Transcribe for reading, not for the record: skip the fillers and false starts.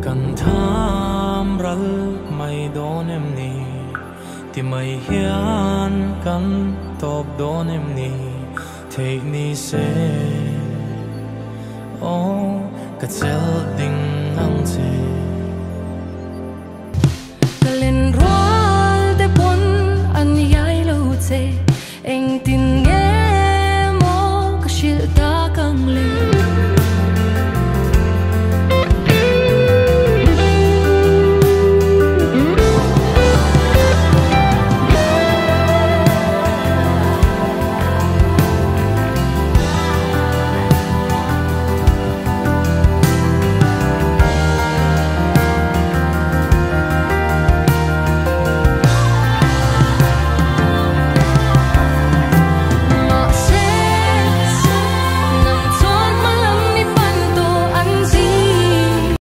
kan tham ral mai don em ni ti mai hian kan top don em ni thei ni se o ka chel ding